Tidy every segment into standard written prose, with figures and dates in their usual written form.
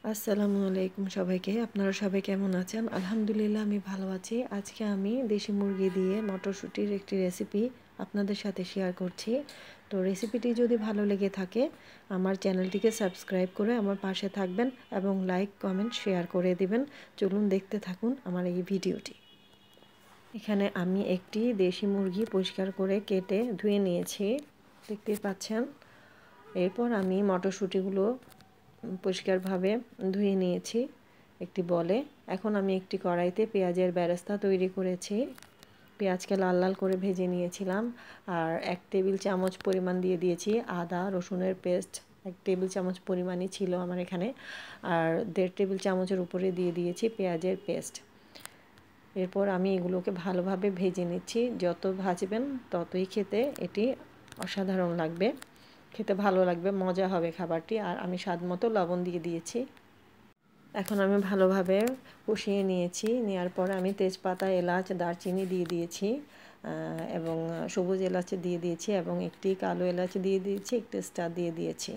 আসসালামু আলাইকুম সবাইকে। আপনারা সবাই কেমন আছেন? আলহামদুলিল্লাহ আমি ভালো আছি। আজকে আমি দেশি মুরগি দিয়ে মটরশুঁটির একটি রেসিপি আপনাদের সাথে শেয়ার করছি। তো রেসিপিটি যদি ভালো লেগে থাকে আমার চ্যানেলটিকে সাবস্ক্রাইব করে আমার পাশে থাকবেন এবং লাইক, কমেন্ট, শেয়ার করে দিবেন। চলুন দেখতে থাকুন আমার এই ভিডিওটি। এখানে আমি একটি দেশি মুরগি পরিষ্কার করে কেটে ধুয়ে নিয়েছি, দেখতেই পাচ্ছেন। এরপর আমি মটরশুঁটিগুলো পরিষ্কারভাবে ধুয়ে নিয়েছি একটি বলে। এখন আমি একটি কড়াইতে পেঁয়াজের বেরেস্তা তৈরি করেছি। পেঁয়াজকে লাল লাল করে ভেজে নিয়েছিলাম। আর 1 টেবিল চামচ পরিমাণ দিয়ে দিয়েছি আদা রসুনের পেস্ট। 1 টেবিল চামচ পরিমাণই ছিল আমার এখানে। আর 1.5 টেবিল চামচের উপরে দিয়ে দিয়েছি পেঁয়াজের পেস্ট। এরপর আমি এগুলোকে ভালোভাবে ভেজে নিচ্ছি। যত ভাজবেন ততই খেতে এটি অসাধারণ লাগবে, খেতে ভালো লাগবে, মজা হবে খাবারটি। আর আমি স্বাদমতো লবণ দিয়ে দিয়েছি। এখন আমি ভালোভাবে কষিয়ে নিয়েছি। নেওয়ার পরে আমি তেজপাতা, এলাচ, দারচিনি দিয়ে দিয়েছি এবং সবুজ এলাচ দিয়ে দিয়েছি এবং একটি কালো এলাচ দিয়ে দিয়েছি, একটি স্টার দিয়ে দিয়েছি।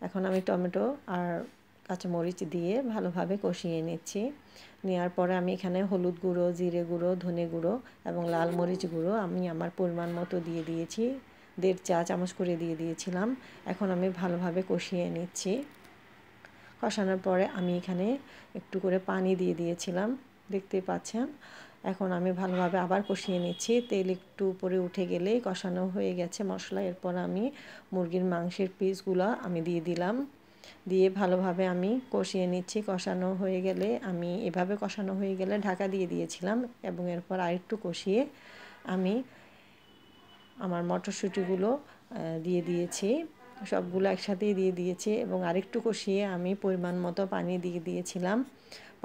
এখন আমি টমেটো আর কাঁচামরিচ দিয়ে ভালোভাবে কষিয়ে নিচ্ছি। নেওয়ার পরে আমি এখানে হলুদ গুঁড়ো, জিরে গুঁড়ো, ধনে গুঁড়ো এবং লাল মরিচ গুঁড়ো আমি আমার পরিমাণ মতো দিয়ে দিয়েছি। 1.5 চা চামচ করে দিয়ে দিয়েছিলাম। এখন আমি ভালোভাবে কষিয়ে নিচ্ছি। কষানোর পরে আমি এখানে একটু করে পানি দিয়ে দিয়েছিলাম, দেখতেই পাচ্ছেন। এখন আমি ভালোভাবে আবার কষিয়ে নিচ্ছি। তেল একটু উপরে উঠে গেলেই কষানো হয়ে গেছে মশলা। এরপর আমি মুরগির মাংসের পিসগুলো আমি দিয়ে দিলাম। দিয়ে ভালোভাবে আমি কষিয়ে নিচ্ছি। কষানো হয়ে গেলে আমি এভাবে কষানো হয়ে গেলে ঢাকা দিয়ে দিয়েছিলাম এবং এরপর আরেকটু কষিয়ে আমি আমার মটরশুঁটিগুলো দিয়ে দিয়েছি। সবগুলো একসাথেই দিয়ে দিয়েছি এবং আরেকটু কষিয়ে আমি পরিমাণ মতো পানি দিয়ে দিয়েছিলাম।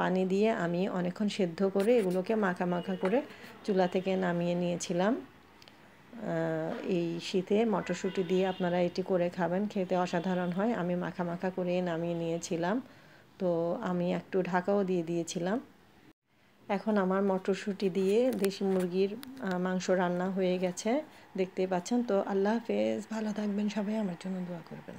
পানি দিয়ে আমি অনেকক্ষণ সেদ্ধ করে এগুলোকে মাখা মাখা করে চুলা থেকে নামিয়ে নিয়েছিলাম। এই শীতে মটরশুঁটি দিয়ে আপনারা এটি করে খাবেন, খেতে অসাধারণ হয়। আমি মাখা মাখা করে নামিয়ে নিয়েছিলাম। তো আমি একটু ঢাকাও দিয়ে দিয়েছিলাম। এখন আমার মটরশুঁটি দিয়ে দেশি মুরগির মাংস রান্না হয়ে গেছে, দেখতেই পাচ্ছেন। তো আল্লাহ হাফেজ, ভালো থাকবেন সবাই, আমার জন্য দোয়া করবেন।